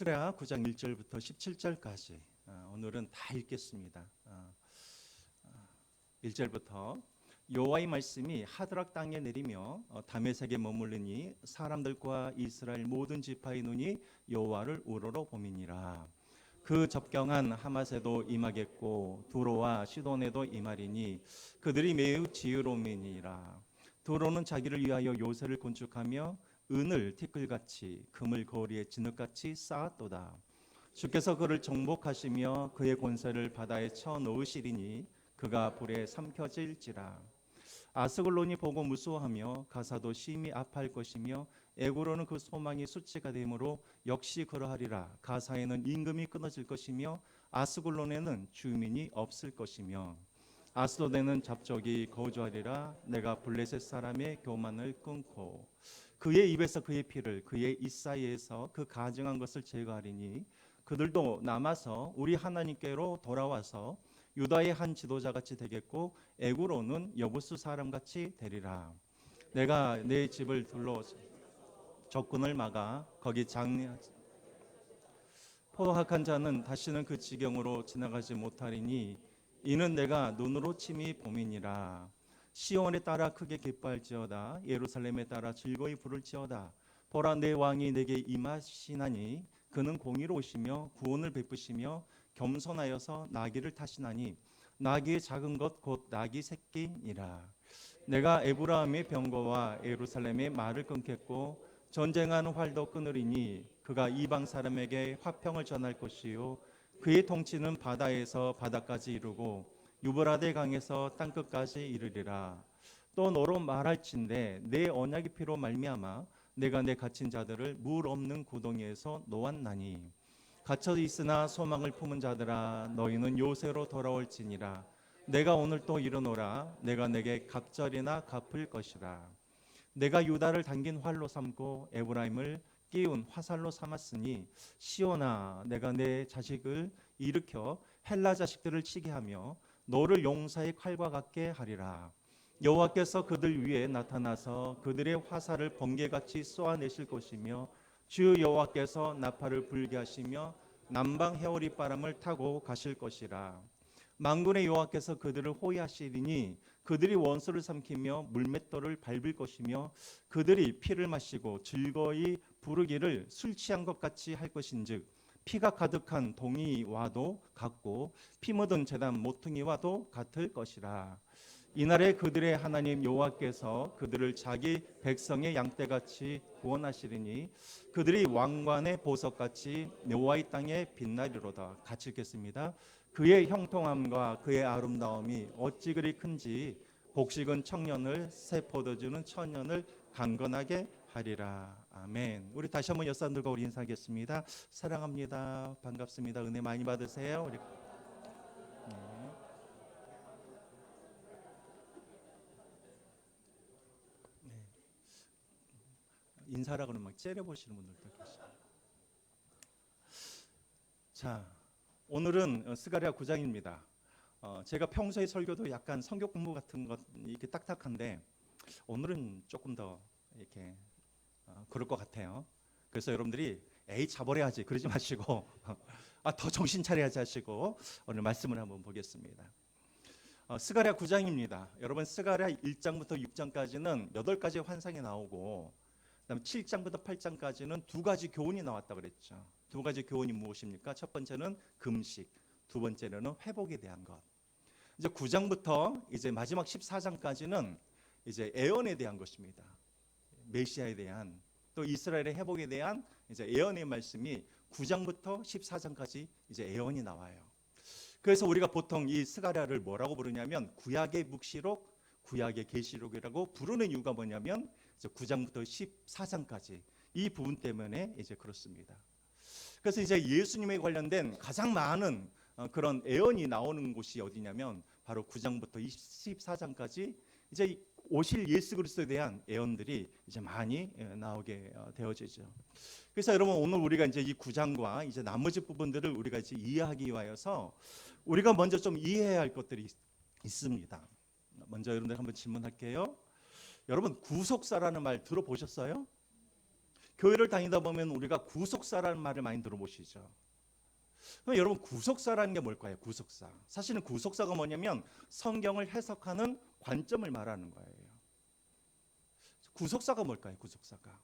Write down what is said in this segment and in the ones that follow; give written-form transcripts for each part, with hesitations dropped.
스가랴 9장 1절부터 17절까지 오늘은 다 읽겠습니다. 1절부터 여호와의 말씀이 하드락 땅에 내리며 다메섹에 머물르니 사람들과 이스라엘 모든 지파의 눈이 여호와를 우러러 봄이니라. 그 접경한 하맛에도 임하겠고 두로와 시돈에도 임하리니 그들이 매우 지혜로움이니라. 두로는 자기를 위하여 요새를 건축하며 은을 티끌같이 금을 거리에 진흙같이 쌓았도다. 주께서 그를 정복하시며 그의 권세를 바다에 쳐 넣으시리니 그가 불에 삼켜질지라. 아스글론이 보고 무수하며 가사도 심히 아파할 것이며 에고로는 그 소망이 수치가 되므로 역시 그러하리라. 가사에는 임금이 끊어질 것이며 아스글론에는 주민이 없을 것이며 아스도드에는 잡족이 거주하리라. 내가 블레셋 사람의 교만을 끊고 그의 입에서 그의 피를 그의 입 사이에서 그 가증한 것을 제거하리니 그들도 남아서 우리 하나님께로 돌아와서 유다의 한 지도자같이 되겠고 에구로는 여부수 사람같이 되리라. 내가 내 집을 둘러 적군을 막아 거기 포도학한 자는 다시는 그 지경으로 지나가지 못하리니 이는 내가 눈으로 침이 봄이니라. 시온에 따라 크게 기뻐할지어다. 예루살렘에 따라 즐거이 부를지어다. 보라, 내 왕이 내게 임하시나니 그는 공의로우시며 구원을 베푸시며 겸손하여서 나귀를 타시나니 나귀의 작은 것 곧 나귀 새끼니라. 내가 에브라임의 병거와 예루살렘의 말을 끊겠고 전쟁하는 활도 끊으리니 그가 이방 사람에게 화평을 전할 것이요 그의 통치는 바다에서 바다까지 이르고 유브라데 강에서 땅끝까지 이르리라. 또 너로 말할진대 내 언약의 피로 말미암아 내가 내 갇힌 자들을 물 없는 구덩이에서 놓았나니 갇혀 있으나 소망을 품은 자들아 너희는 요새로 돌아올지니라. 내가 오늘 또 일어노라. 내가 내게 갑절이나 갚을 것이라. 내가 유다를 당긴 활로 삼고 에브라임을 끼운 화살로 삼았으니 시온아 내가 내 자식을 일으켜 헬라 자식들을 치게 하며 너를 용사의 칼과 같게 하리라. 여호와께서 그들 위에 나타나서 그들의 화살을 번개같이 쏘아내실 것이며 주 여호와께서 나팔을 불게 하시며 남방 해오리 바람을 타고 가실 것이라. 만군의 여호와께서 그들을 호위하시리니 그들이 원수를 삼키며 물맷돌을 밟을 것이며 그들이 피를 마시고 즐거이 부르기를 술 취한 것 같이 할 것인즉 피가 가득한 동이와도 같고 피 묻은 제단 모퉁이와도 같을 것이라. 이날에 그들의 하나님 여호와께서 그들을 자기 백성의 양떼같이 구원하시리니 그들이 왕관의 보석같이 여호와의 땅에 빛나리로다. 같이 읽겠습니다. 그의 형통함과 그의 아름다움이 어찌 그리 큰지 복식은 청년을 새 포도주는 천년을 강건하게 하리라. 아멘. 우리 다시 한번 여사님들과 우리 인사하겠습니다. 사랑합니다. 반갑습니다. 은혜 많이 받으세요. 우리 인사라고는 막 째려보시는 분들도 계시죠. 자, 오늘은 스가랴 9장입니다. 제가 평소에 설교도 약간 성경 공부 같은 것 이렇게 딱딱한데 오늘은 조금 더 이렇게 그럴 것 같아요. 그래서 여러분들이 에이 자버려야지 그러지 마시고 더 정신 차려야지 하시고 오늘 말씀을 한번 보겠습니다. 스가랴 9장입니다. 여러분 스가랴 1장부터 6장까지는 8가지 환상이 나오고 그다음에 7장부터 8장까지는 2가지 교훈이 나왔다 그랬죠. 2가지 교훈이 무엇입니까? 첫 번째는 금식, 두 번째는 회복에 대한 것. 이제 9장부터 이제 마지막 14장까지는 이제 애언에 대한 것입니다. 메시아에 대한 또 이스라엘의 회복에 대한 이제 애언의 말씀이 9장부터 14장까지 이제 애언이 나와요. 그래서 우리가 보통 이 스가랴를 뭐라고 부르냐면 구약의 묵시록, 구약의 계시록이라고 부르는 이유가 뭐냐면 이제 9장부터 14장까지 이 부분 때문에 이제 그렇습니다. 그래서 이제 예수님에 관련된 가장 많은 그런 애언이 나오는 곳이 어디냐면 바로 9장부터 24장까지 이제 오실 예수 그리스도에 대한 애언들이 이제 많이 나오게 되어지죠. 그래서 여러분 오늘 우리가 이제 이 9장과 이제 나머지 부분들을 우리가 이제 이해하기 위하여서 우리가 먼저 좀 이해해야 할 것들이 있습니다. 먼저 여러분들 한번 질문할게요. 여러분 구속사라는 말 들어보셨어요? 교회를 다니다 보면 우리가 구속사라는 말을 많이 들어보시죠. 그럼 여러분, 구속사라는 게 뭘까요? 구속사. 사실은 구속사가 뭐냐면 성경을 해석하는 관점을 말하는 거예요. 구속사가 뭘까요? 구속사가.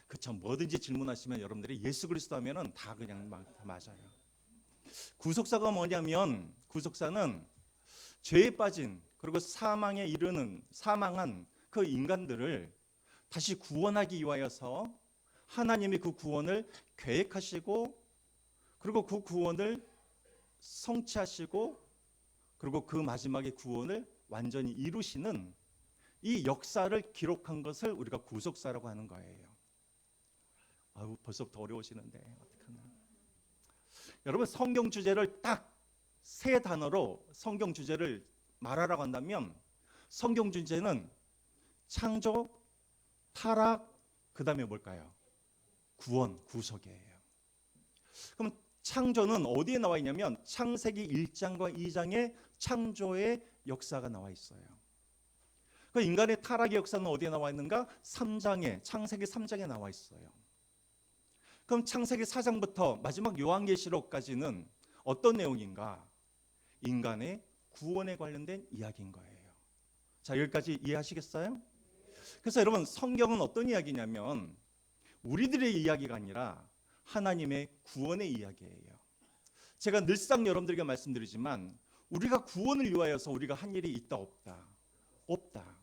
그쵸. 뭐든지 질문하시면 여러분들이 예수 그리스도 하면은 다 그냥 다 맞아요. 구속사가 뭐냐면, 구속사는 죄에 빠진, 그리고 사망에 이르는, 사망한 그 인간들을 다시 구원하기 위하여서 하나님이 그 구원을 계획하시고, 그리고 그 구원을 성취하시고, 그리고 그 마지막에 구원을 완전히 이루시는 이 역사를 기록한 것을 우리가 구속사라고 하는 거예요. 아유, 벌써부터 어려우시는데 어떡하나. 여러분, 성경 주제를 딱 세 단어로 성경 주제를 말하라고 한다면, 성경 주제는 창조, 타락, 그 다음에 뭘까요? 구원, 구속이에요. 그럼 창조는 어디에 나와 있냐면 창세기 1장과 2장에 창조의 역사가 나와 있어요. 그 인간의 타락의 역사는 어디에 나와 있는가? 3장에, 창세기 3장에 나와 있어요. 그럼 창세기 4장부터 마지막 요한계시록까지는 어떤 내용인가? 인간의 구원에 관련된 이야기인 거예요. 자, 여기까지 이해하시겠어요? 그래서 여러분, 성경은 어떤 이야기냐면 우리들의 이야기가 아니라 하나님의 구원의 이야기예요. 제가 늘상 여러분들에게 말씀드리지만 우리가 구원을 위하여서 우리가 한 일이 있다 없다? 없다.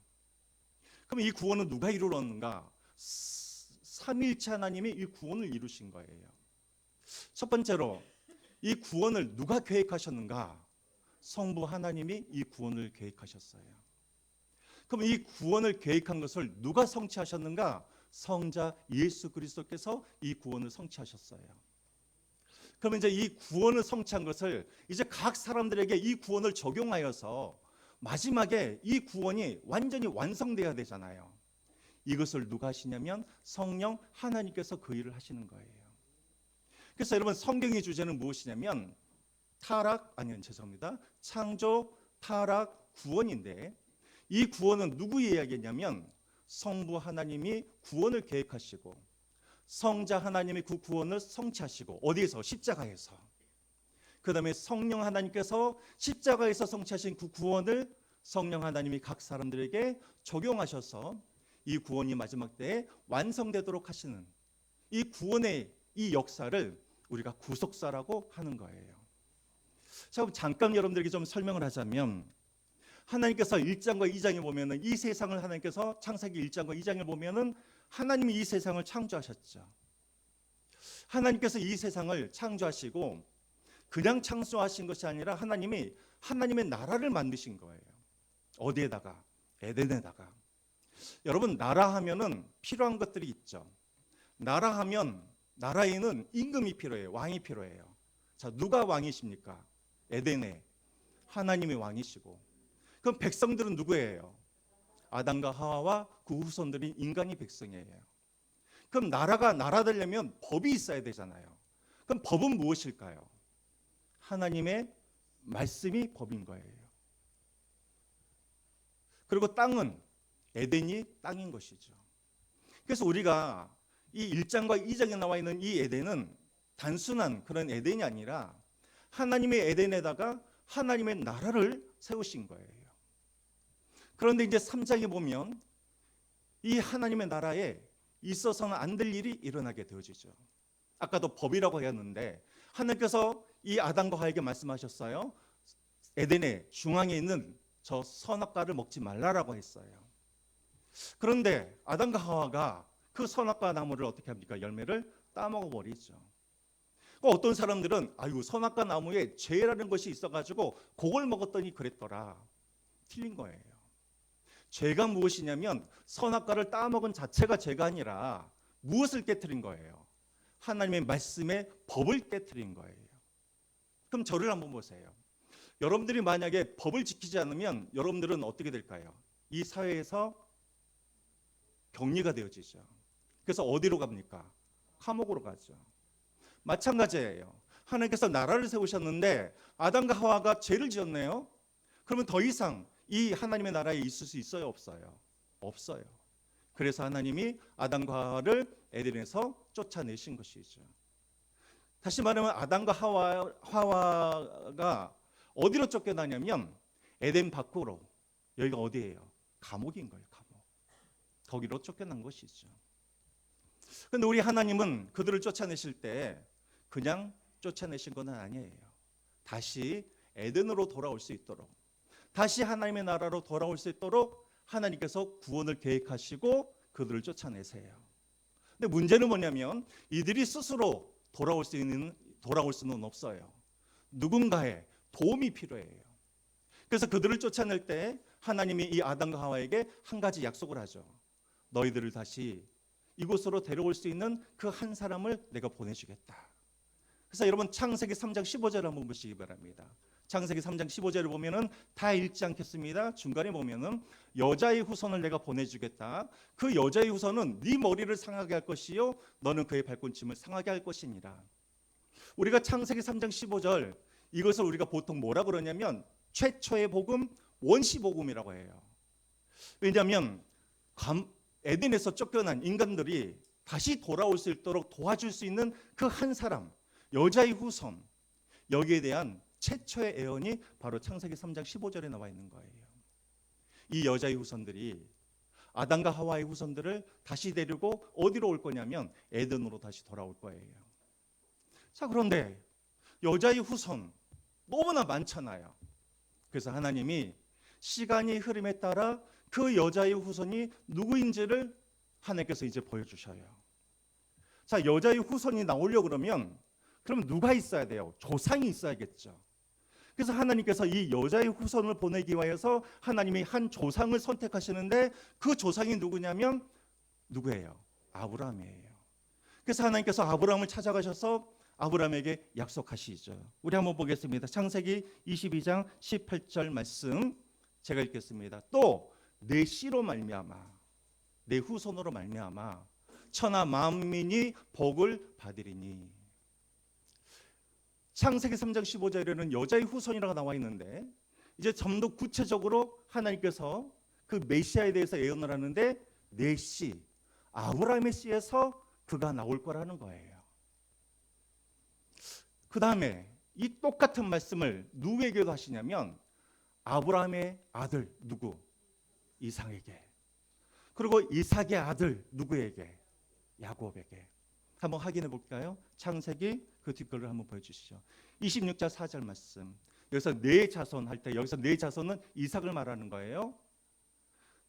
그럼 이 구원은 누가 이루었는가? 삼위일체 하나님이 이 구원을 이루신 거예요. 첫 번째로, 이 구원을 누가 계획하셨는가? 성부 하나님이 이 구원을 계획하셨어요. 그럼 이 구원을 계획한 것을 누가 성취하셨는가? 성자 예수 그리스도께서 이 구원을 성취하셨어요. 그러면 이제 이 구원을 성취한 것을 이제 각 사람들에게 이 구원을 적용하여서 마지막에 이 구원이 완전히 완성돼야 되잖아요. 이것을 누가 하시냐면 성령 하나님께서 그 일을 하시는 거예요. 그래서 여러분, 성경의 주제는 무엇이냐면 창조, 타락, 구원인데, 이 구원은 누구 이야기냐면 성부 하나님이 구원을 계획하시고 성자 하나님이 그 구원을 성취하시고, 어디에서? 십자가에서. 그 다음에 성령 하나님께서 십자가에서 성취하신 그 구원을 성령 하나님이 각 사람들에게 적용하셔서 이 구원이 마지막 때에 완성되도록 하시는 이 구원의 이 역사를 우리가 구속사라고 하는 거예요. 자, 그럼 잠깐 여러분들에게 좀 설명을 하자면, 하나님께서 1장과 2장에 보면은 이 세상을 하나님께서 창세기 1장과 2장에 보면은 하나님이 이 세상을 창조하셨죠. 하나님께서 이 세상을 창조하시고 그냥 창조하신 것이 아니라 하나님이 하나님의 나라를 만드신 거예요. 어디에다가? 에덴에다가. 여러분, 나라 하면은 필요한 것들이 있죠. 나라 하면 나라에는 임금이 필요해요. 왕이 필요해요. 자, 누가 왕이십니까? 에덴에 하나님이 왕이시고, 그럼 백성들은 누구예요? 아담과 하와와 그 후손들인 인간이 백성이에요. 그럼 나라가 나라 되려면 법이 있어야 되잖아요. 그럼 법은 무엇일까요? 하나님의 말씀이 법인 거예요. 그리고 땅은 에덴이 땅인 것이죠. 그래서 우리가 이 1장과 2장에 나와 있는 이 에덴은 단순한 그런 에덴이 아니라 하나님의 에덴에다가 하나님의 나라를 세우신 거예요. 그런데 이제 3장에 보면 이 하나님의 나라에 있어서는 안 될 일이 일어나게 되어지죠. 아까도 법이라고 하였는데 하나님께서 이 아담과 하와에게 말씀하셨어요. 에덴의 중앙에 있는 저 선악과를 먹지 말라라고 했어요. 그런데 아담과 하와가 그 선악과 나무를 어떻게 합니까? 열매를 따먹어 버리죠. 어떤 사람들은 아유, 선악과 나무에 죄라는 것이 있어가지고 그걸 먹었더니 그랬더라. 틀린 거예요. 죄가 무엇이냐면 선악과를 따먹은 자체가 죄가 아니라 무엇을 깨트린 거예요? 하나님의 말씀의 법을 깨트린 거예요. 그럼 저를 한번 보세요. 여러분들이 만약에 법을 지키지 않으면 여러분들은 어떻게 될까요? 이 사회에서 격리가 되어지죠. 그래서 어디로 갑니까? 감옥으로 가죠. 마찬가지예요. 하나님께서 나라를 세우셨는데 아담과 하와가 죄를 지었네요. 그러면 더 이상 이 하나님의 나라에 있을 수 있어요? 없어요? 없어요. 그래서 하나님이 아담과 하와를 에덴에서 쫓아내신 것이죠. 다시 말하면 아담과 하와가 어디로 쫓겨나냐면 에덴 밖으로. 여기가 어디예요? 감옥인 거예요. 감옥. 거기로 쫓겨난 것이죠. 그런데 우리 하나님은 그들을 쫓아내실 때 그냥 쫓아내신 건 아니에요. 다시 에덴으로 돌아올 수 있도록, 다시 하나님의 나라로 돌아올 수 있도록 하나님께서 구원을 계획하시고 그들을 쫓아내세요. 근데 문제는 뭐냐면 이들이 스스로 돌아올 수는 없어요. 누군가의 도움이 필요해요. 그래서 그들을 쫓아낼 때 하나님이 이 아담과 하와에게 한 가지 약속을 하죠. 너희들을 다시 이곳으로 데려올 수 있는 그 한 사람을 내가 보내주겠다. 그래서 여러분 창세기 3장 15절을 한번 보시기 바랍니다. 창세기 3장 15절을 보면은 다 읽지 않겠습니다. 중간에 보면은 여자의 후손을 내가 보내주겠다. 그 여자의 후손은 네 머리를 상하게 할 것이요 너는 그의 발꿈침을 상하게 할 것이니라. 우리가 창세기 3장 15절 이것을 우리가 보통 뭐라 그러냐면 최초의 복음, 원시 복음이라고 해요. 왜냐하면 에덴에서 쫓겨난 인간들이 다시 돌아올 수 있도록 도와줄 수 있는 그 한 사람, 여자의 후손, 여기에 대한 최초의 예언이 바로 창세기 3장 15절에 나와 있는 거예요. 이 여자의 후손들이 아담과 하와의 후손들을 다시 데리고 어디로 올 거냐면 에덴으로 다시 돌아올 거예요. 자, 그런데 여자의 후손 너무나 많잖아요. 그래서 하나님이 시간이 흐름에 따라 그 여자의 후손이 누구인지를 하나님께서 이제 보여주셔요. 자, 여자의 후손이 나오려고 그러면 그럼 누가 있어야 돼요? 조상이 있어야겠죠. 그래서 하나님께서 이 여자의 후손을 보내기 위해서 하나님이 한 조상을 선택하시는데 그 조상이 누구냐면 누구예요? 아브라함이에요. 그래서 하나님께서 아브라함을 찾아가셔서 아브라함에게 약속하시죠. 우리 한번 보겠습니다. 창세기 22장 18절 말씀 제가 읽겠습니다. 또 내 씨로 말미암아 내 후손으로 말미암아 천하 만민이 복을 받으리니. 창세기 3장 15절에는 여자의 후손이라고 나와 있는데 이제 좀 더 구체적으로 하나님께서 그 메시아에 대해서 예언을 하는데 내 씨, 아브라함의 씨에서 그가 나올 거라는 거예요. 그 다음에 이 똑같은 말씀을 누구에게도 하시냐면 아브라함의 아들 누구? 이삭에게. 그리고 이삭의 아들 누구에게? 야곱에게. 한번 확인해 볼까요? 창세기 그 뒷글을 한번 보여주시죠. 26장 4절 말씀. 여기서 네 자손 할 때 여기서 네 자손은 이삭을 말하는 거예요.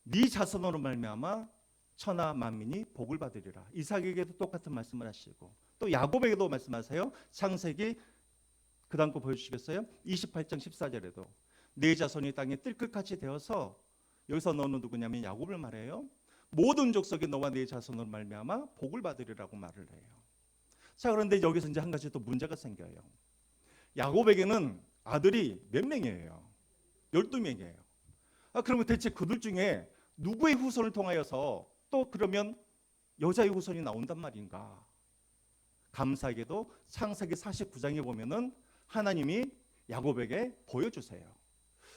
네 자손으로 말미암아 천하 만민이 복을 받으리라. 이삭에게도 똑같은 말씀을 하시고 또 야곱에게도 말씀하세요. 창세기 그 다음 거 보여주시겠어요? 28장 14절에도 네 자손이 땅에 뜰끝같이 되어서 여기서 너는 누구냐면 야곱을 말해요. 모든 족속이 너와 네 자손으로 말미암아 복을 받으리라고 말을 해요. 자, 그런데 여기서 이제 한 가지 또 문제가 생겨요. 야곱에게는 아들이 몇 명이에요? 12명이에요. 그러면 대체 그들 중에 누구의 후손을 통하여서 또 그러면 여자의 후손이 나온단 말인가? 감사하게도 창세기 49장에 보면은 하나님이 야곱에게 보여주세요.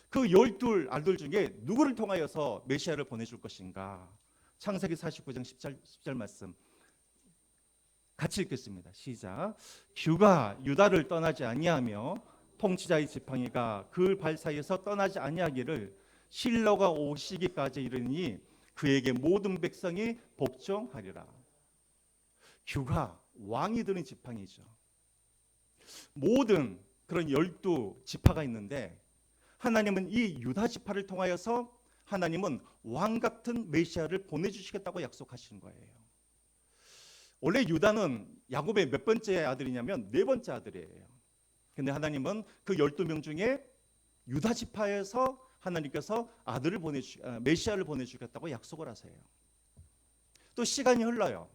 그 12 아들 중에 누구를 통하여서 메시아를 보내줄 것인가? 창세기 49장 10절 말씀 같이 읽겠습니다. 시작. 규가 유다를 떠나지 아니하며 통치자의 지팡이가 그 발 사이에서 떠나지 아니하기를 실로가 오시기까지 이르니 그에게 모든 백성이 복종하리라. 규가 왕이 드는 지팡이죠. 모든 그런 12지파가 있는데 하나님은 이 유다 지파를 통하여서 하나님은 왕 같은 메시아를 보내주시겠다고 약속하신 거예요. 원래 유다는 야곱의 몇 번째 아들이냐면 네 번째 아들이에요. 근데 하나님은 그 12명 중에 유다 지파에서 하나님께서 메시아를 보내주겠다고 약속을 하세요. 또 시간이 흘러요.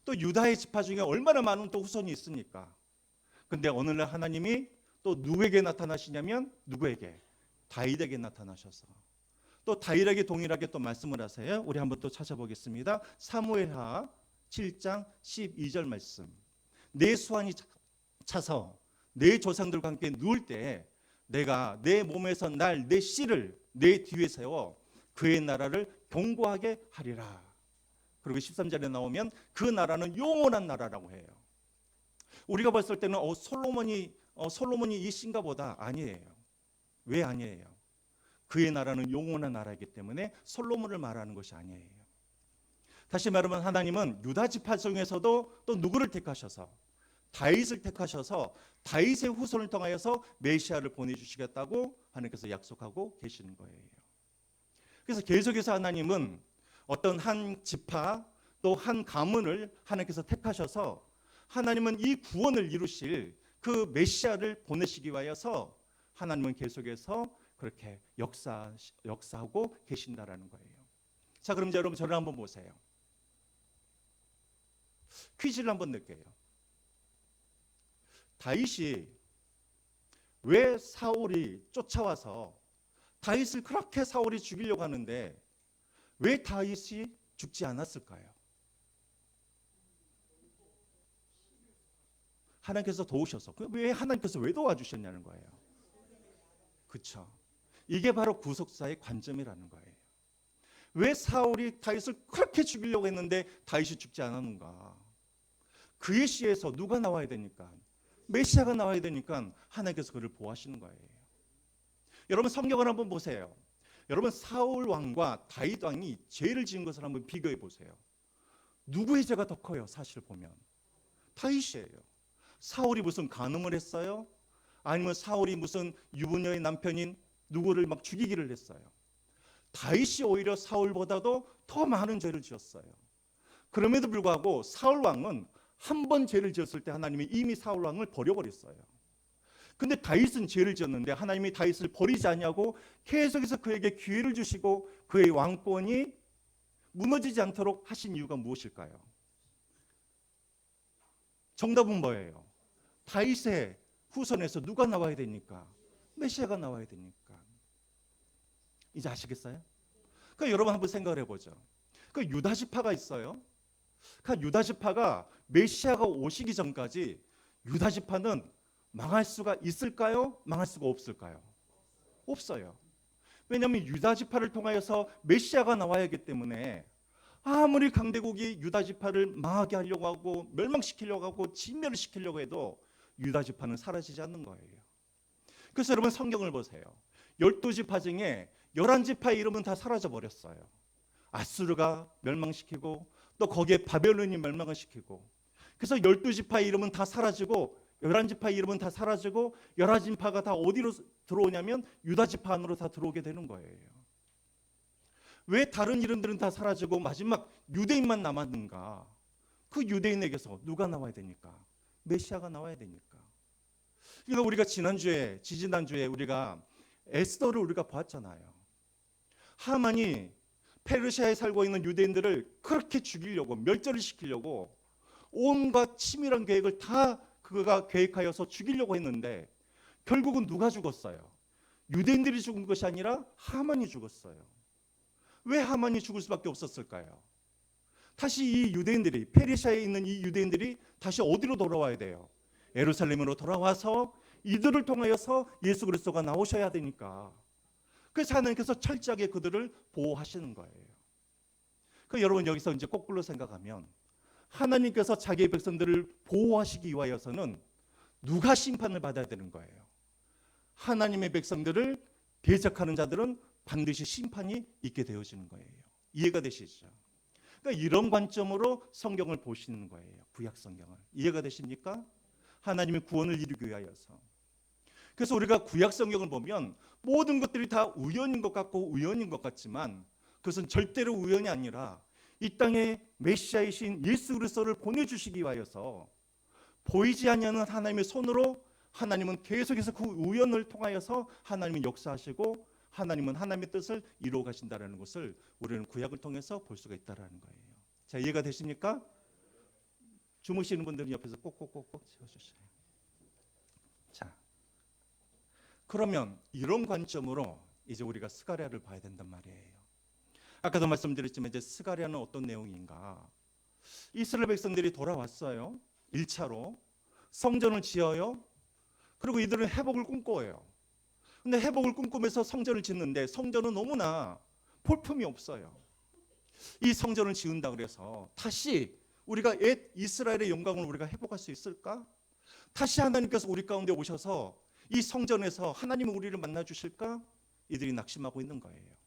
또 유다의 지파 중에 얼마나 많은 또 후손이 있습니까? 근데 어느 날 하나님이 또 누구에게 나타나시냐면 누구에게? 다윗에게 나타나셔서 또 다윗에게 동일하게 또 말씀을 하세요. 우리 한번 또 찾아보겠습니다. 사무엘하 7장 12절 말씀. 내 수완이 차서 내 조상들과 함께 누울 때 내가 내 몸에서 날 내 씨를 내 뒤에 세워 그의 나라를 견고하게 하리라. 그리고 13절에 나오면 그 나라는 영원한 나라라고 해요. 우리가 봤을 때는 솔로몬이 이 신가 보다. 아니에요. 왜 아니에요? 그의 나라는 영원한 나라이기 때문에 솔로몬을 말하는 것이 아니에요. 다시 말하면 하나님은 유다 지파 중에서도 또 누구를 택하셔서 다윗을 택하셔서 다윗의 후손을 통하여서 메시아를 보내주시겠다고 하나님께서 약속하고 계시는 거예요. 그래서 계속해서 하나님은 어떤 한 지파 또 한 가문을 하나님께서 택하셔서 하나님은 이 구원을 이루실 그 메시아를 보내시기 위하여서 하나님은 계속해서 그렇게 역사하고 계신다라는 거예요. 자, 그럼 여러분 저를 한번 보세요. 퀴즈를 한번 낼게요. 다윗이 왜 사울이 쫓아와서 다윗을 그렇게 사울이 죽이려고 하는데 왜 다윗이 죽지 않았을까요? 하나님께서 도우셔서. 왜 하나님께서 왜 도와주셨냐는 거예요. 그렇죠. 이게 바로 구속사의 관점이라는 거예요. 왜 사울이 다윗을 그렇게 죽이려고 했는데 다윗이 죽지 않았는가? 그의 씨에서 누가 나와야 되니까? 메시아가 나와야 되니까 하나님께서 그를 보호하시는 거예요. 여러분 성경을 한번 보세요. 여러분 사울 왕과 다윗 왕이 죄를 지은 것을 한번 비교해 보세요. 누구의 죄가 더 커요? 사실 보면 다윗이에요. 사울이 무슨 간음을 했어요? 아니면 사울이 무슨 유부녀의 남편인 누구를 막 죽이기를 했어요? 다윗이 오히려 사울보다도 더 많은 죄를 지었어요. 그럼에도 불구하고 사울 왕은 한 번 죄를 지었을 때 하나님이 이미 사울 왕을 버려버렸어요. 근데 다윗은 죄를 지었는데 하나님이 다윗을 버리지 않냐고 계속해서 그에게 기회를 주시고 그의 왕권이 무너지지 않도록 하신 이유가 무엇일까요? 정답은 뭐예요? 다윗의 후손에서 누가 나와야 되니까? 메시아가 나와야 되니까. 이제 아시겠어요? 그러니까 여러분 한번 생각을 해보죠. 그 유다 지파가 있어요. 그 유다 지파가 메시아가 오시기 전까지 유다 지파는 망할 수가 있을까요? 망할 수가 없을까요? 없어요. 왜냐하면 유다 지파를 통하여서 메시아가 나와야 하기 때문에 아무리 강대국이 유다 지파를 망하게 하려고 하고 멸망시키려고 하고 진멸을 시키려고 해도 유다 지파는 사라지지 않는 거예요. 그래서 여러분 성경을 보세요. 12지파 중에 11지파의 이름은 다 사라져 버렸어요. 아수르가 멸망시키고 또 거기에 바벨론이 멸망을 시키고, 그래서 12지파의 이름은 다 사라지고 11지파의 이름은 다 사라지고 11지파가 다 어디로 들어오냐면 유다지파 안으로 다 들어오게 되는 거예요. 왜 다른 이름들은 다 사라지고 마지막 유대인만 남았는가? 그 유대인에게서 누가 나와야 되니까? 메시아가 나와야 되니까. 그러니까 우리가 지지난주에 우리가 에스더를 우리가 보았잖아요. 하만이 페르시아에 살고 있는 유대인들을 그렇게 죽이려고 멸절을 시키려고 온갖 치밀한 계획을 다 그가 계획하여서 죽이려고 했는데 결국은 누가 죽었어요? 유대인들이 죽은 것이 아니라 하만이 죽었어요. 왜 하만이 죽을 수밖에 없었을까요? 다시 이 유대인들이, 페르시아에 있는 이 유대인들이 다시 어디로 돌아와야 돼요? 예루살렘으로 돌아와서 이들을 통하여서 예수 그리스도가 나오셔야 되니까. 그래서 하나님께서 철저하게 그들을 보호하시는 거예요. 그 여러분 여기서 이제 거꾸로 생각하면 하나님께서 자기의 백성들을 보호하시기 위하여서는 누가 심판을 받아야 되는 거예요? 하나님의 백성들을 대적하는 자들은 반드시 심판이 있게 되어지는 거예요. 이해가 되시죠? 그러니까 이런 관점으로 성경을 보시는 거예요. 구약 성경을. 이해가 되십니까? 하나님의 구원을 이루기 위하여서. 그래서 우리가 구약 성경을 보면 모든 것들이 다 우연인 것 같고 우연인 것 같지만 그것은 절대로 우연이 아니라 이 땅에 메시아이신 예수 그리스도를 보내주시기 위하여서 보이지 아니하는 하나님의 손으로 하나님은 계속해서 그 우연을 통하여서 하나님은 역사하시고 하나님은 하나님의 뜻을 이루어 가신다는 것을 우리는 구약을 통해서 볼 수가 있다는 거예요. 자, 이해가 되십니까? 주무시는 분들은 옆에서 꼭꼭꼭꼭 세워주세요. 자, 그러면 이런 관점으로 이제 우리가 스가랴를 봐야 된단 말이에요. 아까도 말씀드렸지만 이제 스가랴는 어떤 내용인가? 이스라엘 백성들이 돌아왔어요. 1차로 성전을 지어요. 그리고 이들은 회복을 꿈꿔요. 근데 회복을 꿈꾸면서 성전을 짓는데 성전은 너무나 볼품이 없어요. 이 성전을 지은다 그래서 다시 우리가 옛 이스라엘의 영광을 우리가 회복할 수 있을까? 다시 하나님께서 우리 가운데 오셔서 이 성전에서 하나님은 우리를 만나 주실까? 이들이 낙심하고 있는 거예요.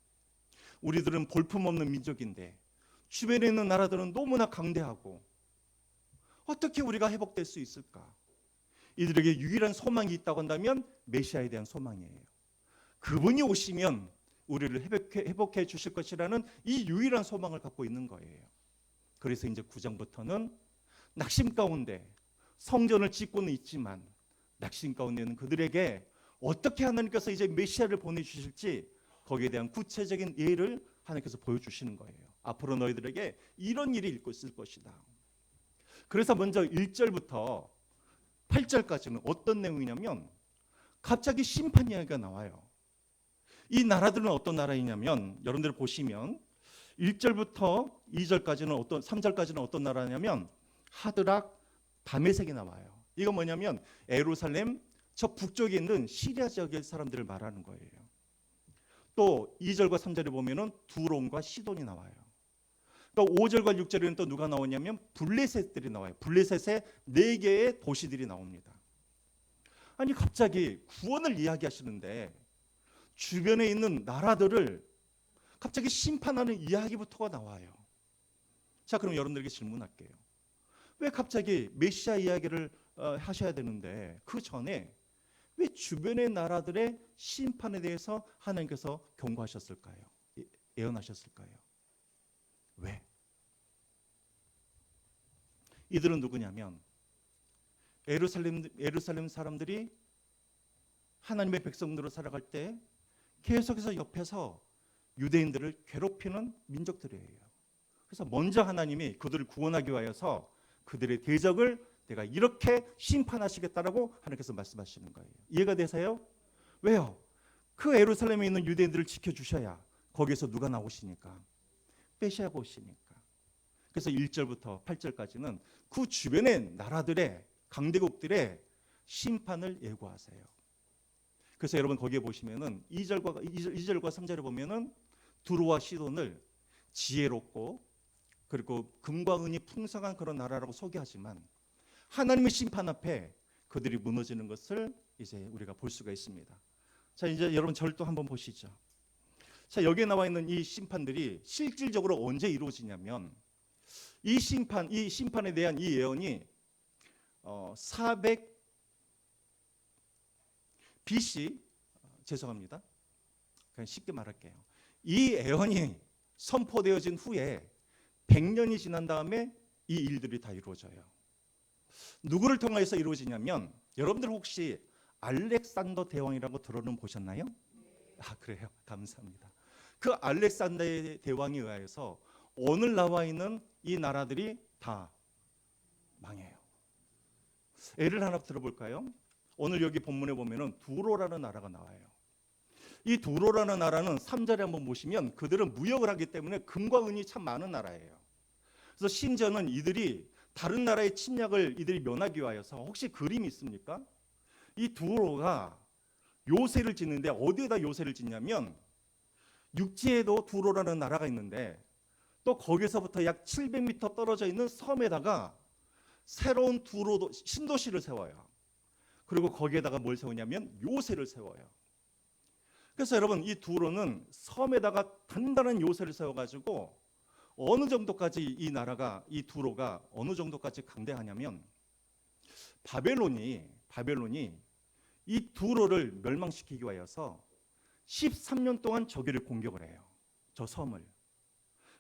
우리들은 볼품없는 민족인데 주변에 있는 나라들은 너무나 강대하고 어떻게 우리가 회복될 수 있을까? 이들에게 유일한 소망이 있다고 한다면 메시아에 대한 소망이에요. 그분이 오시면 우리를 회복해 주실 것이라는 이 유일한 소망을 갖고 있는 거예요. 그래서 이제 9장부터는 낙심 가운데 성전을 짓고는 있지만 낙심 가운데는 그들에게 어떻게 하나님께서 이제 메시아를 보내주실지 거기에 대한 구체적인 예를 하나님께서 보여주시는 거예요. 앞으로 너희들에게 이런 일이 있을 것이다. 그래서 먼저 1절부터 8절까지는 어떤 내용이냐면 갑자기 심판 이야기가 나와요. 이 나라들은 어떤 나라이냐면 여러분들 보시면 1절부터 2절까지는 3절까지는 어떤 나라냐면 하드락, 다메섹이 나와요. 이건 뭐냐면 예루살렘 저 북쪽에 있는 시리아 지역의 사람들을 말하는 거예요. 또 2절과 3절에 보면은 두론과 시돈이 나와요. 또 5절과 6절에는 또 누가 나오냐면 블레셋들이 나와요. 블레셋의 4개의 도시들이 나옵니다. 아니 갑자기 구원을 이야기하시는데 주변에 있는 나라들을 갑자기 심판하는 이야기부터가 나와요. 자, 그럼 여러분들에게 질문할게요. 왜 갑자기 메시아 이야기를 하셔야 되는데 그 전에 왜 주변의 나라들의 심판에 대해서 하나님께서 경고하셨을까요? 예언하셨을까요? 왜? 이들은 누구냐면 예루살렘 사람들이 하나님의 백성으로 살아갈 때 계속해서 옆에서 유대인들을 괴롭히는 민족들이에요. 그래서 먼저 하나님이 그들을 구원하기 위하여서 그들의 대적을 내가 이렇게 심판하시겠다라고 하나님께서 말씀하시는 거예요. 이해가 되세요? 왜요? 그 예루살렘에 있는 유대인들을 지켜주셔야 거기에서 누가 나오시니까? 메시아가 오시니까. 그래서 1절부터 8절까지는 그 주변의 나라들의 강대국들의 심판을 예고하세요. 그래서 여러분 거기에 보시면은 2절과 3절에 보면은 두로와 시돈을 지혜롭고 그리고 금과 은이 풍성한 그런 나라라고 소개하지만 하나님의 심판 앞에 그들이 무너지는 것을 이제 우리가 볼 수가 있습니다. 자, 이제 여러분 절도 한번 보시죠. 자, 여기에 나와 있는 이 심판들이 실질적으로 언제 이루어지냐면 이 심판에 대한 이 예언이 400 BC 죄송합니다. 그냥 쉽게 말할게요. 이 예언이 선포되어진 후에 100년이 지난 다음에 이 일들이 다 이루어져요. 누구를 통해서 이루어지냐면 여러분들 혹시 알렉산더 대왕이라고 들어는 보셨나요? 아, 그래요. 감사합니다. 그 알렉산더 대왕에 의하여서 오늘 나와 있는 이 나라들이 다 망해요. 예를 하나 들어볼까요? 오늘 여기 본문에 보면은 두로라는 나라가 나와요. 이 두로라는 나라는 3절에 한번 보시면 그들은 무역을 하기 때문에 금과 은이 참 많은 나라예요. 그래서 심지어는 이들이 다른 나라의 침략을 이들이 면하기 위하여서 혹시 그림이 있습니까? 이 두로가 요새를 짓는데 어디에다 요새를 짓냐면 육지에도 두로라는 나라가 있는데 또 거기서부터 약 700m 떨어져 있는 섬에다가 새로운 두로 신도시를 세워요. 그리고 거기에다가 뭘 세우냐면 요새를 세워요. 그래서 여러분 이 두로는 섬에다가 단단한 요새를 세워가지고 어느 정도까지 이 두로가 어느 정도까지 강대하냐면 바벨론이 이 두로를 멸망시키기 위하여서 13년 동안 저기를 공격을 해요. 저 섬을.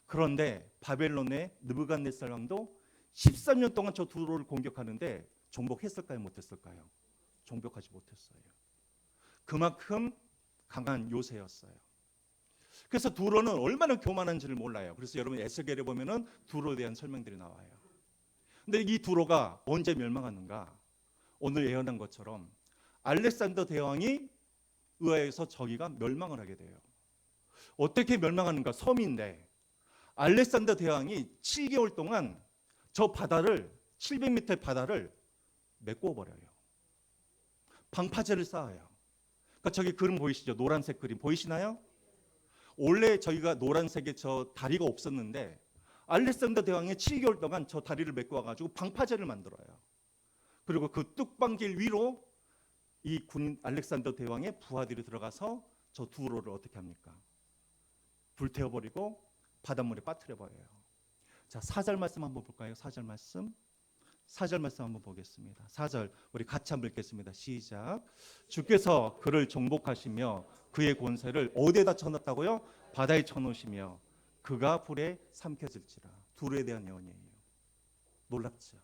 그런데 바벨론의 느부갓네살 왕도 13년 동안 저 두로를 공격하는데 정복했을까요? 못했을까요? 정복하지 못했어요. 그만큼 강한 요새였어요. 그래서 두로는 얼마나 교만한지를 몰라요. 그래서 여러분 에스겔에 보면은 두로에 대한 설명들이 나와요. 근데 이 두로가 언제 멸망하는가? 오늘 예언한 것처럼 알렉산더 대왕이 의하여서 저기가 멸망을 하게 돼요. 어떻게 멸망하는가? 섬인데 알렉산더 대왕이 7개월 동안 저 바다를 700m 바다를 메꿔 버려요. 방파제를 쌓아요. 그러니까 저기 그림 보이시죠? 노란색 그림 보이시나요? 원래 저희가 노란색의 저 다리가 없었는데 알렉산더 대왕이 7개월 동안 저 다리를 메꿔 와가지고 방파제를 만들어요. 그리고 그 뚝방길 위로 이 군 알렉산더 대왕의 부하들이 들어가서 저 두로를 어떻게 합니까? 불태워버리고 바닷물에 빠뜨려버려요. 자, 4절 말씀 한번 볼까요? 4절 말씀. 4절 말씀 한번 보겠습니다. 4절 우리 같이 한번 읽겠습니다. 시작. 주께서 그를 정복하시며 그의 권세를 어디에다 쳐넣었다고요? 바다에 쳐놓으시며 그가 불에 삼켜질지라. 두로에 대한 예언이에요. 놀랍죠.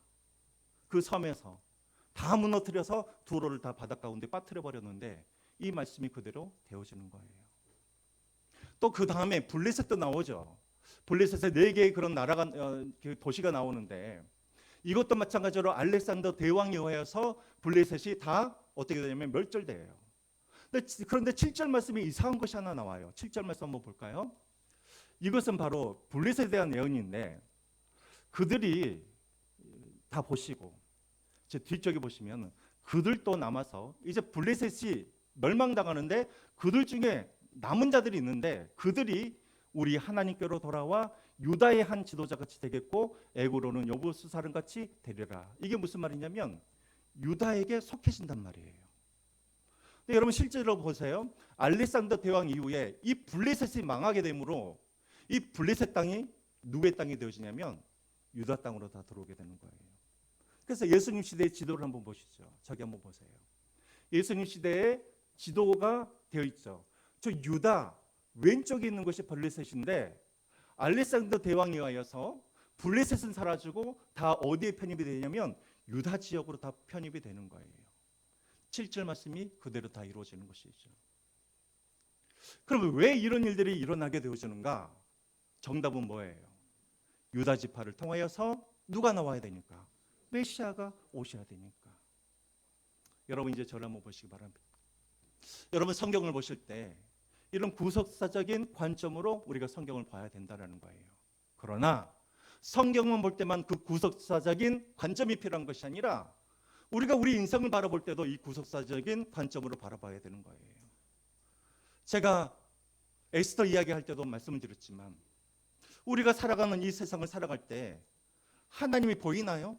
그 섬에서 다 무너뜨려서 두로를 다 바닷 가운데 빠뜨려 버렸는데 이 말씀이 그대로 되어지는 거예요. 또 그 다음에 블레셋도 나오죠. 블레셋에 4개의 그런 나라가 도시가 나오는데 이것도 마찬가지로 알렉산더 대왕에 의하여서 블레셋이 다 어떻게 되냐면 멸절돼요. 그런데 7절 말씀이 이상한 것이 하나 나와요. 7절 말씀 한번 볼까요? 이것은 바로 블레셋에 대한 예언인데 그들이 다 보시고 제 뒤쪽에 보시면 그들도 남아서 이제 블레셋이 멸망당하는데 그들 중에 남은 자들이 있는데 그들이 우리 하나님께로 돌아와 유다의 한 지도자같이 되겠고 애굽으로는 여부수사령같이 되리라. 이게 무슨 말이냐면 유다에게 속해진단 말이에요. 근데 여러분 실제로 보세요. 알렉산더 대왕 이후에 이 블레셋이 망하게 되므로 이 블레셋 땅이 누구의 땅이 되어지냐면 유다 땅으로 다 들어오게 되는 거예요. 그래서 예수님 시대의 지도를 한번 보시죠. 저기 한번 보세요. 예수님 시대의 지도가 되어 있죠. 저 유다 왼쪽에 있는 것이 블레셋인데 알렉산더 대왕에 의하여서 블레셋은 사라지고 다 어디에 편입이 되냐면 유다 지역으로 다 편입이 되는 거예요. 7절 말씀이 그대로 다 이루어지는 것이죠. 그럼 왜 이런 일들이 일어나게 되어지는가? 정답은 뭐예요? 유다 지파를 통하여서 누가 나와야 되니까? 메시아가 오셔야 되니까. 여러분 이제 저를 한번 보시기 바랍니다. 여러분 성경을 보실 때 이런 구속사적인 관점으로 우리가 성경을 봐야 된다는 거예요. 그러나 성경만 볼 때만 그 구속사적인 관점이 필요한 것이 아니라 우리가 우리 인생을 바라볼 때도 이 구속사적인 관점으로 바라봐야 되는 거예요. 제가 에스더 이야기할 때도 말씀을 드렸지만 우리가 살아가는 이 세상을 살아갈 때 하나님이 보이나요?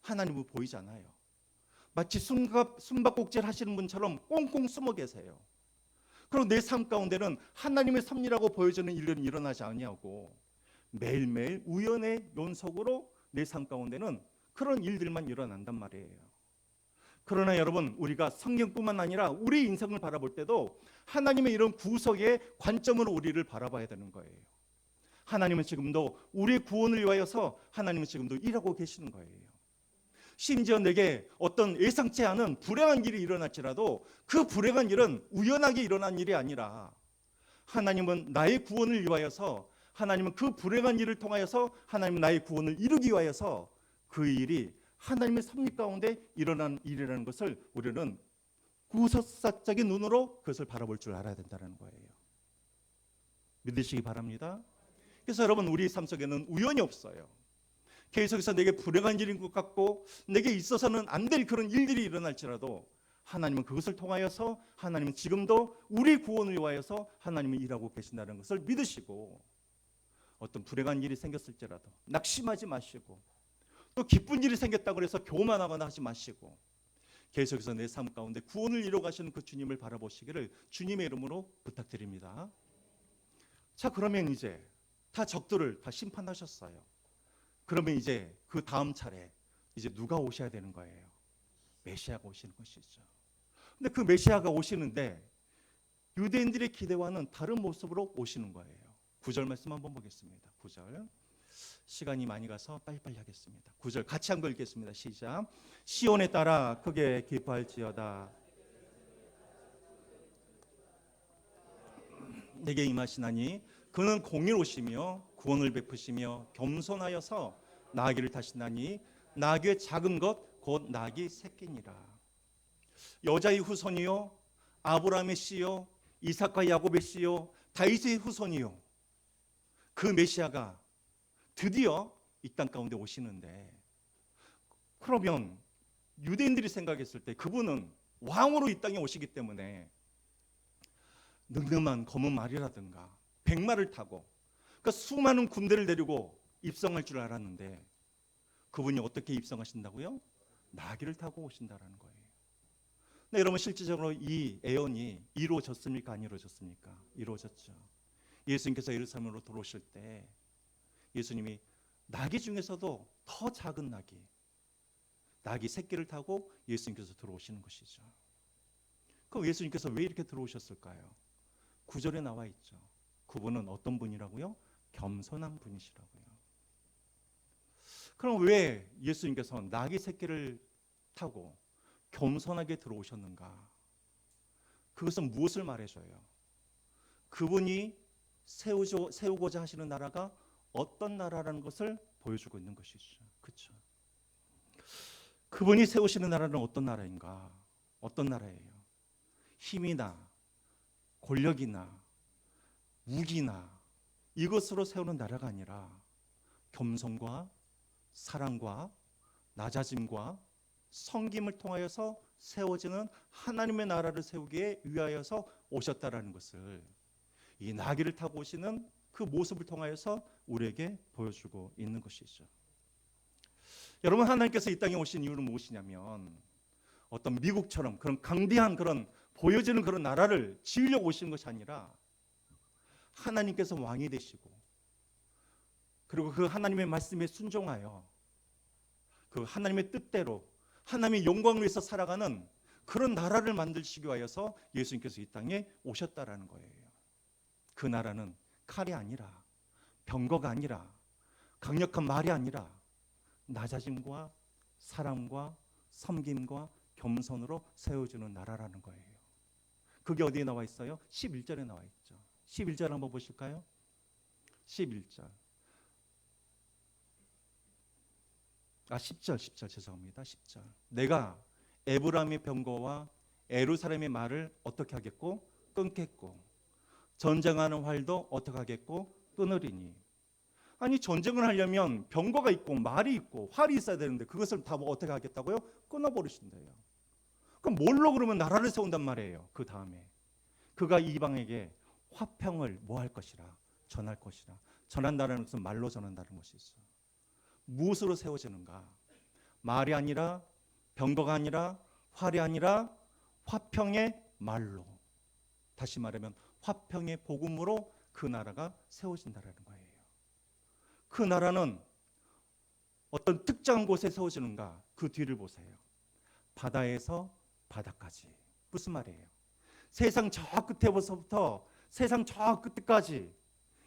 하나님은 보이지 않아요. 마치 숨바꼭질 하시는 분처럼 꽁꽁 숨어 계세요. 그리고 내 삶 가운데는 하나님의 섭리라고 보여지는 일은 일어나지 아니하고 매일매일 우연의 연속으로 내 삶 가운데는 그런 일들만 일어난단 말이에요. 그러나 여러분 우리가 성경뿐만 아니라 우리 인생을 바라볼 때도 하나님의 이런 구속의 관점으로 우리를 바라봐야 되는 거예요. 하나님은 지금도 우리의 구원을 위하여서 하나님은 지금도 일하고 계시는 거예요. 심지어 내게 어떤 예상치 않은 불행한 일이 일어날지라도 그 불행한 일은 우연하게 일어난 일이 아니라 하나님은 나의 구원을 위하여서 하나님은 그 불행한 일을 통하여서 하나님은 나의 구원을 이루기 위하여서 그 일이 하나님의 섭리 가운데 일어난 일이라는 것을 우리는 구속사적인 눈으로 그것을 바라볼 줄 알아야 된다는 거예요. 믿으시기 바랍니다. 그래서 여러분 우리 삶 속에는 우연이 없어요. 계속해서 내게 불행한 일인 것 같고 내게 있어서는 안 될 그런 일들이 일어날지라도 하나님은 그것을 통하여서 하나님은 지금도 우리 구원을 위하여서 하나님은 일하고 계신다는 것을 믿으시고 어떤 불행한 일이 생겼을지라도 낙심하지 마시고 또 기쁜 일이 생겼다고 해서 교만하거나 하지 마시고 계속해서 내 삶 가운데 구원을 이루어 가시는 그 주님을 바라보시기를 주님의 이름으로 부탁드립니다. 자, 그러면 이제 다 적들을 다 심판하셨어요. 그러면 이제 그 다음 차례 이제 누가 오셔야 되는 거예요? 메시아가 오시는 것이죠. 근데 그 메시아가 오시는데 유대인들의 기대와는 다른 모습으로 오시는 거예요. 9절 말씀 한번 보겠습니다. 9절. 시간이 많이 가서 빨리빨리 하겠습니다. 9절 같이 한번 읽겠습니다. 시작. 시온에 따라 크게 기뻐할지어다. 내게 임하시나니 그는 공의로우시며 구원을 베푸시며 겸손하여서 나귀를 타시나니 나귀의 작은 것 곧 나귀 새끼니라. 여자의 후손이요 아브라함의 씨요 이삭과 야곱의 씨요 다윗의 후손이요. 그 메시아가 드디어 이 땅 가운데 오시는데 그러면 유대인들이 생각했을 때 그분은 왕으로 이 땅에 오시기 때문에 늠름한 검은 말이라든가 백마를 타고 그러니까 수많은 군대를 데리고 입성할 줄 알았는데 그분이 어떻게 입성하신다고요? 나귀를 타고 오신다라는 거예요. 네, 여러분 실질적으로 이 예언이 이루어졌습니까? 안 이루어졌습니까? 이루어졌죠. 예수님께서 예루살렘으로 들어오실 때 예수님이 나귀 중에서도 더 작은 나귀 새끼를 타고 예수님께서 들어오시는 것이죠. 그럼 예수님께서 왜 이렇게 들어오셨을까요? 9절에 나와 있죠. 그분은 어떤 분이라고요? 겸손한 분이시라고요. 그럼 왜 예수님께서 나귀 새끼를 타고 겸손하게 들어오셨는가? 그것은 무엇을 말해줘요? 그분이 세우고자 하시는 나라가 어떤 나라라는 것을 보여주고 있는 것이죠. 그렇죠? 그분이 세우시는 나라는 어떤 나라인가? 어떤 나라예요? 힘이나 권력이나 무기나 이것으로 세우는 나라가 아니라 겸손과 사랑과 낮아짐과 섬김을 통하여서 세워지는 하나님의 나라를 세우기에 위하여서 오셨다라는 것을 이 나귀를 타고 오시는 그 모습을 통하여서 우리에게 보여주고 있는 것이죠. 여러분, 하나님께서 이 땅에 오신 이유는 무엇이냐면 어떤 미국처럼 그런 강대한 그런 보여지는 그런 나라를 지으려고 오신 것이 아니라 하나님께서 왕이 되시고 그리고 그 하나님의 말씀에 순종하여 그 하나님의 뜻대로 하나님의 영광을 위해서 살아가는 그런 나라를 만드시기 위하여서 예수님께서 이 땅에 오셨다라는 거예요. 그 나라는 칼이 아니라 병거가 아니라 강력한 말이 아니라 낮아짐과 사랑과 섬김과 겸손으로 세워주는 나라라는 거예요. 그게 어디에 나와 있어요? 11절에 나와 있죠. 11절 한번 보실까요? 11절. 10절 죄송합니다. 10절. 내가 에브라임의 병거와 예루살렘의 말을 어떻게 하겠고 끊겠고 전쟁하는 활도 어떻게 하겠고 끊으리니. 아니 전쟁을 하려면 병거가 있고 말이 있고 활이 있어야 되는데 그것을 다 어떻게 하겠다고요? 끊어버리신대요. 그럼 뭘로 그러면 나라를 세운단 말이에요. 그 다음에 그가 이방에게 화평을 뭐 할 것이라 전할 것이라. 전한다는 것은 말로 전한다는 것이죠. 무엇으로 세워지는가? 말이 아니라 병거가 아니라 활이 아니라 화평의 말로. 다시 말하면 화평의 복음으로 그 나라가 세워진다는 거예요. 그 나라는 어떤 특정한 곳에 세워지는가? 그 뒤를 보세요. 바다에서 바다까지. 무슨 말이에요? 세상 저 끝에서부터 세상 저 끝까지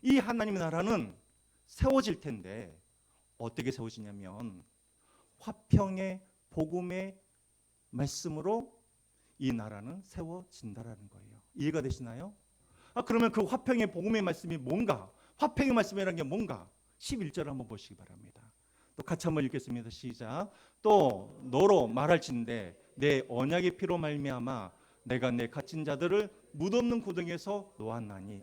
이 하나님의 나라는 세워질 텐데 어떻게 세워지냐면 화평의 복음의 말씀으로 이 나라는 세워진다라는 거예요. 이해가 되시나요? 그러면 그 화평의 복음의 말씀이 뭔가? 화평의 말씀이라는 게 뭔가? 11절 한번 보시기 바랍니다. 또 같이 한번 읽겠습니다. 시작. 또 너로 말할진대 내 언약의 피로 말미암아 내가 내 갇힌 자들을 묻없는 구덩이에서 놓았나니.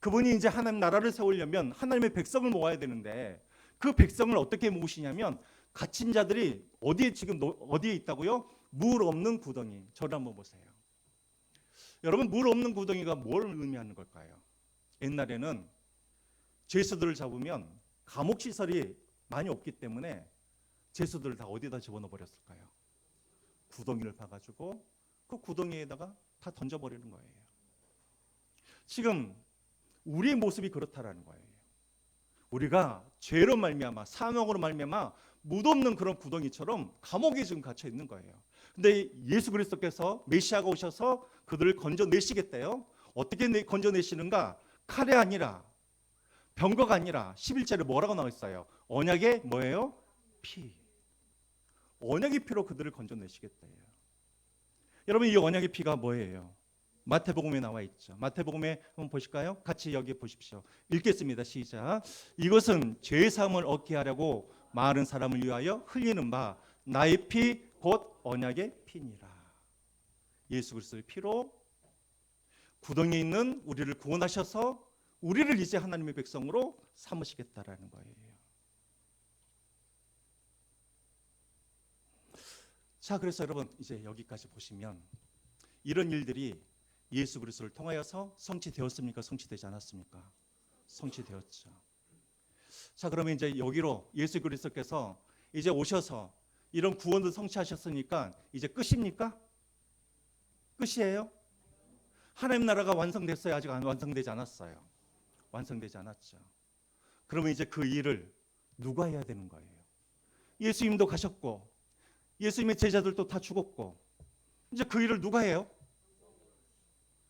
그분이 이제 하나님 나라를 세우려면 하나님의 백성을 모아야 되는데 그 백성을 어떻게 모으시냐면 갇힌 자들이 어디에 지금 어디에 있다고요? 물 없는 구덩이. 저를 한번 보세요. 여러분, 물 없는 구덩이가 뭘 의미하는 걸까요? 옛날에는 죄수들을 잡으면 감옥 시설이 많이 없기 때문에 죄수들을 다 어디다 집어넣어 버렸을까요? 구덩이를 파가지고 그 구덩이에다가 다 던져버리는 거예요. 지금 우리의 모습이 그렇다라는 거예요. 우리가 죄로 말미암아 사명으로 말미암아 묻없는 그런 구덩이처럼 감옥에 지금 갇혀 있는 거예요. 근데 예수 그리스도께서 메시아가 오셔서 그들을 건져내시겠대요. 어떻게 건져내시는가? 칼이 아니라 병거가 아니라 11절에 뭐라고 나와 있어요? 언약의 뭐예요? 피. 언약의 피로 그들을 건져내시겠대요. 여러분, 이 언약의 피가 뭐예요? 마태복음에 나와 있죠. 마태복음에 한번 보실까요? 같이 여기 보십시오. 읽겠습니다. 시작. 이것은 죄 사함을 얻게 하려고 많은 사람을 위하여 흘리는 바 나의 피 곧 언약의 피니라. 예수 그리스도의 피로 구덩이에 있는 우리를 구원하셔서 우리를 이제 하나님의 백성으로 삼으시겠다라는 거예요. 자, 그래서 여러분 이제 여기까지 보시면 이런 일들이 예수 그리스도를 통하여서 성취되었습니까? 성취되지 않았습니까? 성취되었죠. 자, 그러면 이제 여기로 예수 그리스도께서 이제 오셔서 이런 구원을 성취하셨으니까 이제 끝입니까? 끝이에요? 하나님 나라가 완성됐어요? 아직 완성되지 않았어요. 완성되지 않았죠. 그러면 이제 그 일을 누가 해야 되는 거예요? 예수님도 가셨고 예수님의 제자들도 다 죽었고 이제 그 일을 누가 해요?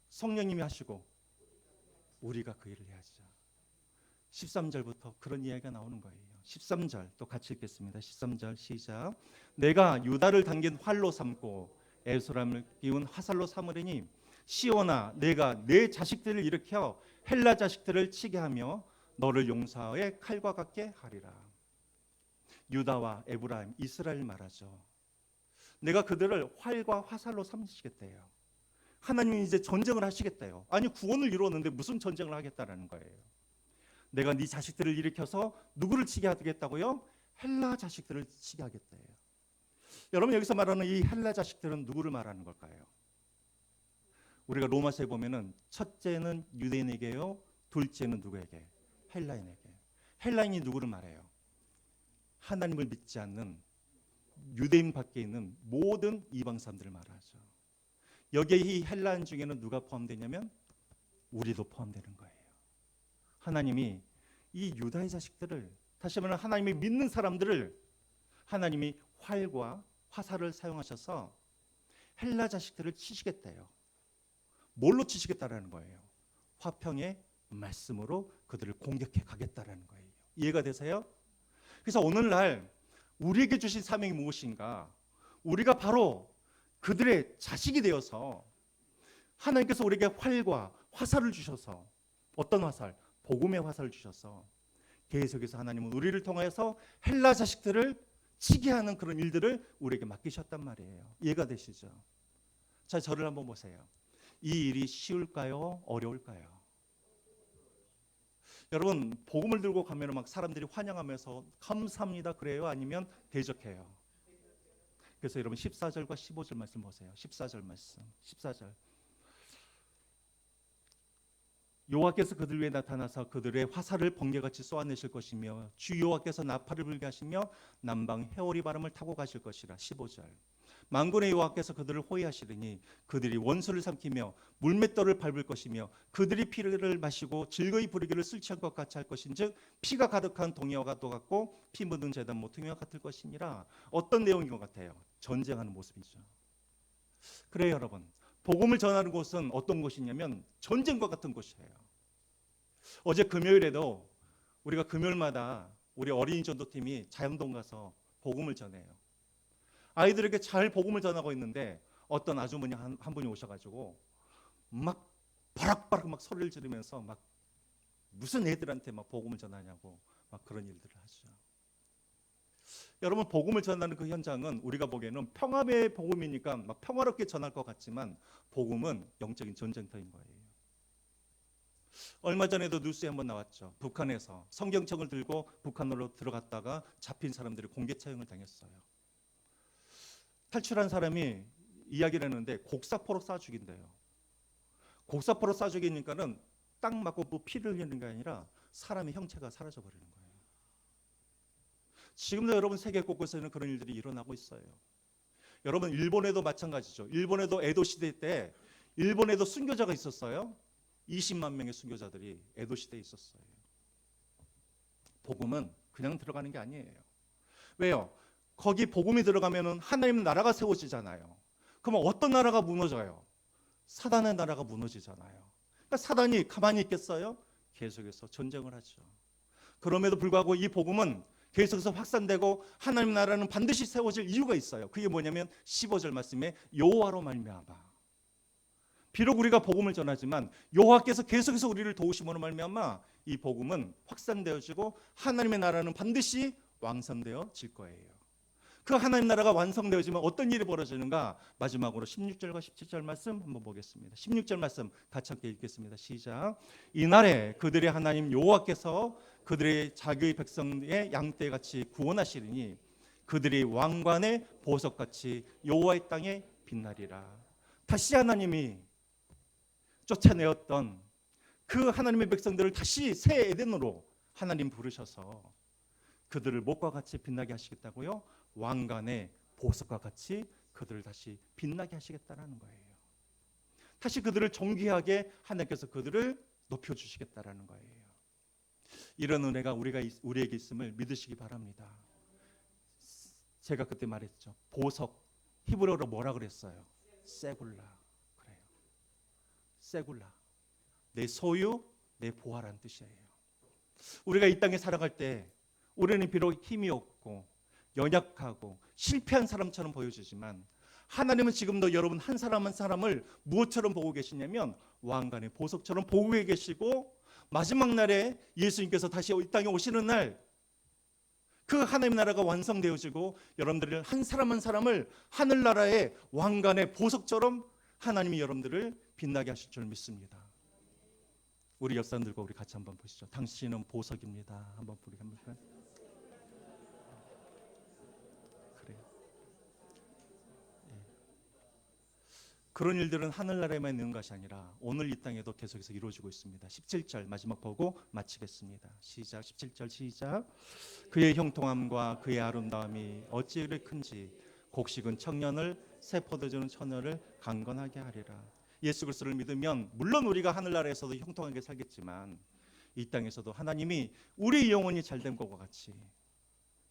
성령님이 하시고 우리가 그 일을 해야죠. 13절부터 그런 이야기가 나오는 거예요. 13절 또 같이 읽겠습니다. 13절 시작. 내가 유다를 당긴 활로 삼고 에스라임을 끼운 화살로 삼으리니 시온아 내가 내 자식들을 일으켜 헬라 자식들을 치게 하며 너를 용사의 칼과 같게 하리라. 유다와 에브라임 이스라엘 말하죠. 내가 그들을 활과 화살로 삼으시겠대요. 하나님이 이제 전쟁을 하시겠대요. 아니 구원을 이루었는데 무슨 전쟁을 하겠다라는 거예요. 내가 네 자식들을 일으켜서 누구를 치게 하겠다고요? 헬라 자식들을 치게 하겠대요. 여러분 여기서 말하는 이 헬라 자식들은 누구를 말하는 걸까요? 우리가 로마서에 보면은 첫째는 유대인에게요, 둘째는 누구에게? 헬라인에게. 헬라인이 누구를 말해요? 하나님을 믿지 않는 유대인 밖에 있는 모든 이방 사람들을 말하죠. 여기에 이 헬라인 중에는 누가 포함되냐면 우리도 포함되는 거예요. 하나님이 이 유다의 자식들을, 다시 말하면 하나님이 믿는 사람들을 하나님이 활과 화살을 사용하셔서 헬라 자식들을 치시겠대요. 뭘로 치시겠다라는 거예요? 화평의 말씀으로 그들을 공격해 가겠다라는 거예요. 이해가 되세요? 그래서 오늘날 우리에게 주신 사명이 무엇인가? 우리가 바로 그들의 자식이 되어서 하나님께서 우리에게 활과 화살을 주셔서, 어떤 화살? 복음의 화살을 주셔서 계속해서 하나님은 우리를 통해서 헬라 자식들을 치게 하는 그런 일들을 우리에게 맡기셨단 말이에요. 이해가 되시죠? 자, 저를 한번 보세요. 이 일이 쉬울까요? 어려울까요? 여러분 복음을 들고 가면 막 사람들이 환영하면서 감사합니다 그래요? 아니면 대적해요? 그래서 여러분 14절과 15절 말씀 보세요. 14절 말씀. 14절. 여호와께서 그들 위에 나타나서 그들의 화살을 번개같이 쏘아내실 것이며 주 여호와께서 나팔을 불게 하시며 남방 회오리 바람을 타고 가실 것이라. 15절. 만군의 여호와께서 그들을 호위하시리니 그들이 원수를 삼키며 물맷돌을 밟을 것이며 그들이 피를 마시고 즐거이 부르기를 술 취한 것 같이 할 것인즉 피가 가득한 동해와 같고 피 묻은 재단 모퉁이와 같을 것이니라. 어떤 내용인 것 같아요? 전쟁하는 모습이죠. 그래요 여러분, 복음을 전하는 곳은 어떤 곳이냐면 전쟁과 같은 곳이에요. 어제 금요일에도 우리가 금요일마다 우리 어린이 전도팀이 자영동 가서 복음을 전해요. 아이들에게 잘 복음을 전하고 있는데 어떤 아주머니 한 분이 오셔가지고 막 바락바락 막 소리를 지르면서 막 무슨 애들한테 막 복음을 전하냐고 막 그런 일들을 하죠. 여러분 복음을 전하는 그 현장은 우리가 보기에는 평화의 복음이니까 막 평화롭게 전할 것 같지만 복음은 영적인 전쟁터인 거예요. 얼마 전에도 뉴스에 한번 나왔죠. 북한에서 성경책을 들고 북한으로 들어갔다가 잡힌 사람들이 공개 처형을 당했어요. 탈출한 사람이 이야기를 했는데 곡사포로 쏴 죽인대요. 곡사포로 쏴 죽이니까는 딱 맞고 뭐 피를 흘리는 게 아니라 사람의 형체가 사라져 버리는 거예요. 지금도 여러분 세계 곳곳에는 그런 일들이 일어나고 있어요. 여러분 일본에도 마찬가지죠. 일본에도 에도 시대 때 일본에도 순교자가 있었어요. 20만 명의 순교자들이 에도 시대에 있었어요. 복음은 그냥 들어가는 게 아니에요. 왜요? 거기 복음이 들어가면은 하나님 나라가 세워지잖아요. 그러면 어떤 나라가 무너져요? 사단의 나라가 무너지잖아요. 그러니까 사단이 가만히 있겠어요? 계속해서 전쟁을 하죠. 그럼에도 불구하고 이 복음은 계속해서 확산되고 하나님 나라는 반드시 세워질 이유가 있어요. 그게 뭐냐면 15절 말씀에 여호와로 말미암아. 비록 우리가 복음을 전하지만 여호와께서 계속해서 우리를 도우심으로 말미암아 이 복음은 확산되어지고 하나님의 나라는 반드시 완성되어질 거예요. 그 하나님 나라가 완성되어지면 어떤 일이 벌어지는가? 마지막으로 16절과 17절 말씀 한번 보겠습니다. 16절 말씀 같이 함께 읽겠습니다. 시작. 이날에 그들의 하나님 여호와께서 그들의 자기의 백성의 양떼같이 구원하시리니 그들이 왕관의 보석같이 여호와의 땅에 빛나리라. 다시 하나님이 쫓아내었던 그 하나님의 백성들을 다시 새 에덴으로 하나님 부르셔서 그들을 목과 같이 빛나게 하시겠다고요? 왕관의 보석과 같이 그들을 다시 빛나게 하시겠다라는 거예요. 다시 그들을 존귀하게 하나님께서 그들을 높여주시겠다라는 거예요. 이런 은혜가 우리에게 있음을 믿으시기 바랍니다. 제가 그때 말했죠. 보석, 히브리어로 뭐라 그랬어요? 세굴라. 그래요. 세굴라. 내 소유, 내 보화란 뜻이에요. 우리가 이 땅에 살아갈 때 우리는 비록 힘이 없고 연약하고 실패한 사람처럼 보여지지만 하나님은 지금도 여러분 한 사람 한 사람을 무엇처럼 보고 계시냐면 왕관의 보석처럼 보고 계시고, 마지막 날에 예수님께서 다시 이 땅에 오시는 날 그 하나님 나라가 완성되어지고 여러분들을 한 사람 한 사람을 하늘나라의 왕관의 보석처럼 하나님이 여러분들을 빛나게 하실 줄 믿습니다. 우리 옆사람 들고 우리 같이 한번 보시죠. 당신은 보석입니다. 한번 우리 한번 볼까요? 그래요. 그런 일들은 하늘나라에만 있는 것이 아니라 오늘 이 땅에도 계속해서 이루어지고 있습니다. 17절 마지막 보고 마치겠습니다. 시작. 17절 시작. 그의 형통함과 그의 아름다움이 어찌 이리 큰지 곡식은 청년을 새 포도주는 처녀를 강건하게 하리라. 예수 그리스도를 믿으면 물론 우리가 하늘나라에서도 형통하게 살겠지만 이 땅에서도 하나님이 우리 영혼이 잘된 것과 같이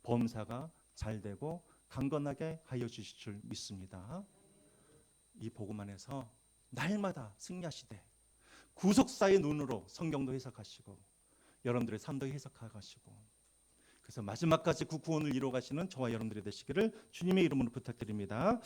범사가 잘되고 강건하게 하여 주실 줄 믿습니다. 이 복음 안에서 날마다 승리하시되 구속사의 눈으로 성경도 해석하시고 여러분들의 삶도 해석하시고, 그래서 마지막까지 그 구원을 이루어 가시는 저와 여러분들이 되시기를 주님의 이름으로 부탁드립니다.